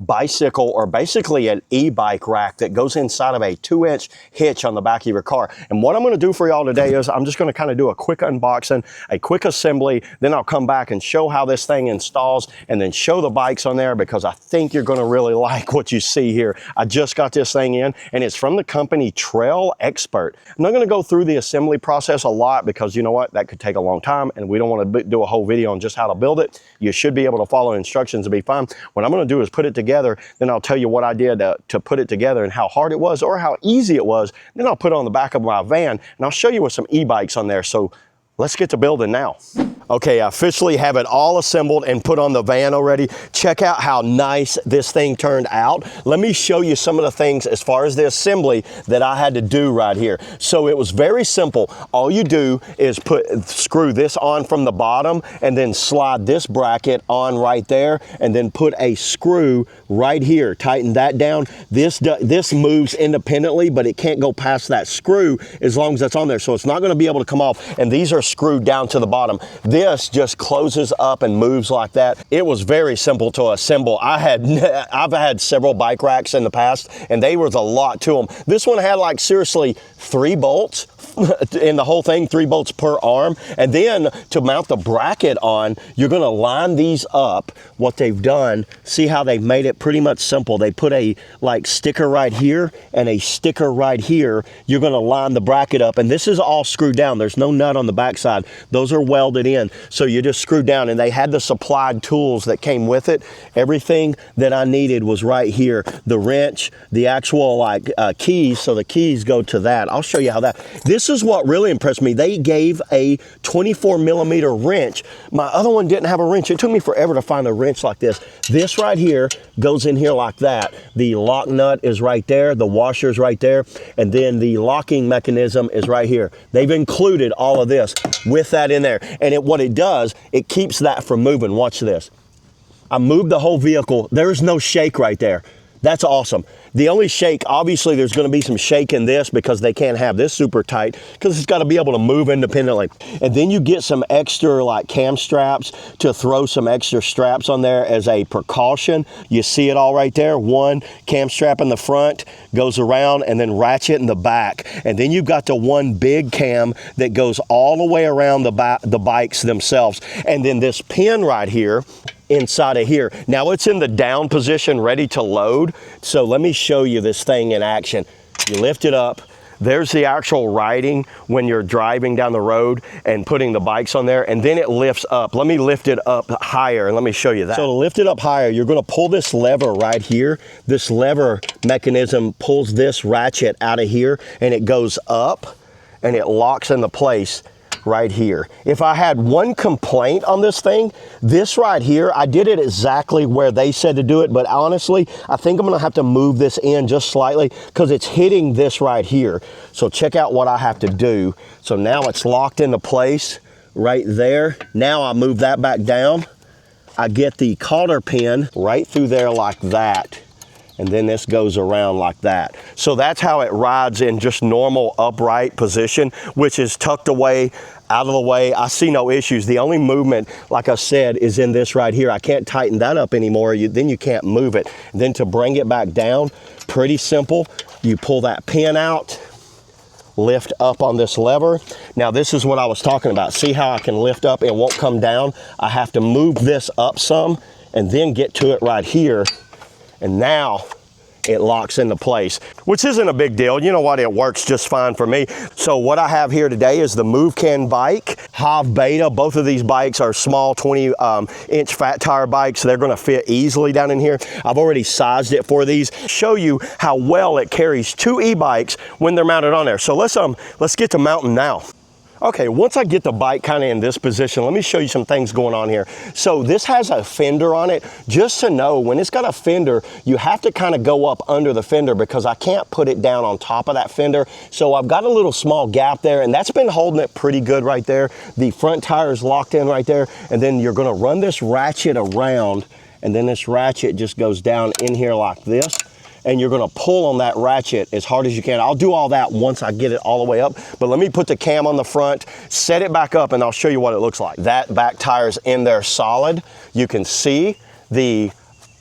bicycle, or basically an e-bike rack that goes inside of a 2-inch hitch on the back of your car. And what I'm going to do for y'all today is I'm just going to kind of do a quick unboxing, a quick assembly, then I'll come back and show how this thing installs and then show the bikes on there, because I think you're going to really like what you see here. I just got this thing in and it's from the company TrailXpert. I'm not going to go through the assembly process a lot because you know what, that could take a long time and we don't want to do a whole video on just how to build it. You should be able to follow instructions and be fine. What I'm going to do is put it together, then I'll tell you what I did to put it together and how hard it was or how easy it was. Then I'll put it on the back of my van and I'll show you with some e-bikes on there. So let's get to building now. Okay, I officially have it all assembled and put on the van already. Check out how nice this thing turned out. Let me show you some of the things as far as the assembly that I had to do right here. So it was very simple. All you do is screw this on from the bottom and then slide this bracket on right there and then put a screw right here. Tighten that down. This moves independently, but it can't go past that screw as long as that's on there. So it's not going to be able to come off. And these are screwed down to the bottom. This just closes up and moves like that. It was very simple to assemble. I've had several bike racks in the past and they was a lot to them. This one had like seriously 3 bolts in the whole thing, 3 bolts per arm. And then to mount the bracket on, you're going to line these up. What they've done, see how they've made it pretty much simple. They put a like sticker right here and a sticker right here. You're going to line the bracket up, and this is all screwed down. There's no nut on the backside. Those are welded in, so you just screw down, and they had the supplied tools that came with it. Everything that I needed was right here. The wrench, the actual like keys, so the keys go to that. I'll show you how that. This is what really impressed me. They gave a 24mm wrench. My other one didn't have a wrench. It took me forever to find a wrench like this. This right here goes in here like that. The lock nut is right there. The washer is right there. And then the locking mechanism is right here. They've included all of this with that in there. And what it does, it keeps that from moving. Watch this. I moved the whole vehicle. There's no shake right there. That's awesome. The only shake, obviously there's going to be some shake in this because they can't have this super tight because it's got to be able to move independently. And then you get some extra like cam straps to throw some extra straps on there as a precaution. You see it all right there. One cam strap in the front goes around and then ratchet in the back. And then you've got the one big cam that goes all the way around the bikes themselves. And then this pin right here inside of here. Now it's in the down position, ready to load. So let me show you this thing in action. You lift it up. There's the actual riding when you're driving down the road and putting the bikes on there, and then it lifts up. Let me lift it up higher and let me show you that. So to lift it up higher, you're going to pull this lever right here. This lever mechanism pulls this ratchet out of here and it goes up and it locks into place right here. If I had one complaint on this thing, this right here, I did it exactly where they said to do it, but honestly, I think I'm gonna have to move this in just slightly because it's hitting this right here. So check out what I have to do. So now it's locked into place right there. Now I move that back down. I get the cotter pin right through there like that. And then this goes around like that. So that's how it rides in just normal upright position, which is tucked away, out of the way. I see no issues. The only movement, like I said, is in this right here. I can't tighten that up anymore. Then you can't move it. And then to bring it back down, pretty simple. You pull that pin out, lift up on this lever. Now this is what I was talking about. See how I can lift up, it won't come down. I have to move this up some and then get to it right here. And now it locks into place, which isn't a big deal. You know what? It works just fine for me. So what I have here today is the MoveCan bike, Hive Beta. Both of these bikes are small 20-inch fat tire bikes. They're going to fit easily down in here. I've already sized it for these. Show you how well it carries 2 e-bikes when they're mounted on there. So let's get to mounting now. Okay, once I get the bike kind of in this position, let me show you some things going on here. So this has a fender on it. Just to know, when it's got a fender, you have to kind of go up under the fender because I can't put it down on top of that fender. So I've got a little small gap there, and that's been holding it pretty good right there. The front tire is locked in right there, and then you're gonna run this ratchet around, and then this ratchet just goes down in here like this. And you're gonna pull on that ratchet as hard as you can. I'll do all that once I get it all the way up, but let me put the cam on the front, set it back up, and I'll show you what it looks like. That back tire's in there solid. You can see the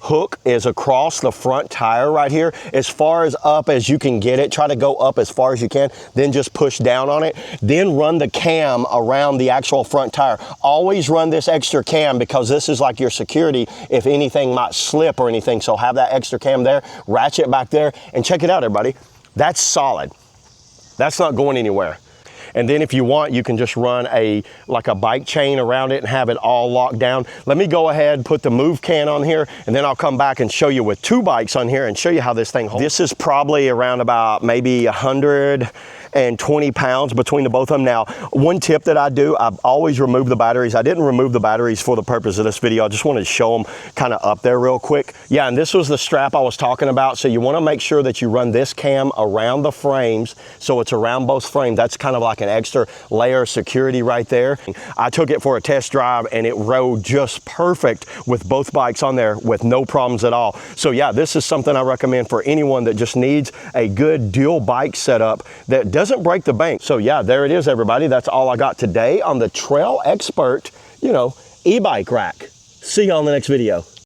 hook is across the front tire right here, as far as up as you can get it. Try to go up as far as you can, then just push down on it. Then run the cam around the actual front tire. Always run this extra cam because this is like your security if anything might slip or anything. So have that extra cam there, ratchet back there, and check it out, everybody. That's solid. That's not going anywhere. And then if you want, you can just run like a bike chain around it and have it all locked down. Let me go ahead, put the move can on here, and then I'll come back and show you with 2 bikes on here and show you how this thing holds. This is probably around about maybe 120 pounds between the both of them. Now, one tip that I do, I always remove the batteries. I didn't remove the batteries for the purpose of this video. I just wanted to show them kind of up there real quick. Yeah, and this was the strap I was talking about. So you want to make sure that you run this cam around the frames so it's around both frames. That's kind of like an extra layer of security right there. I took it for a test drive and it rode just perfect with both bikes on there with no problems at all. So yeah, this is something I recommend for anyone that just needs a good dual bike setup that doesn't break the bank. So yeah, there it is, everybody. That's all I got today on the TrailXpert, e-bike rack. See you on the next video.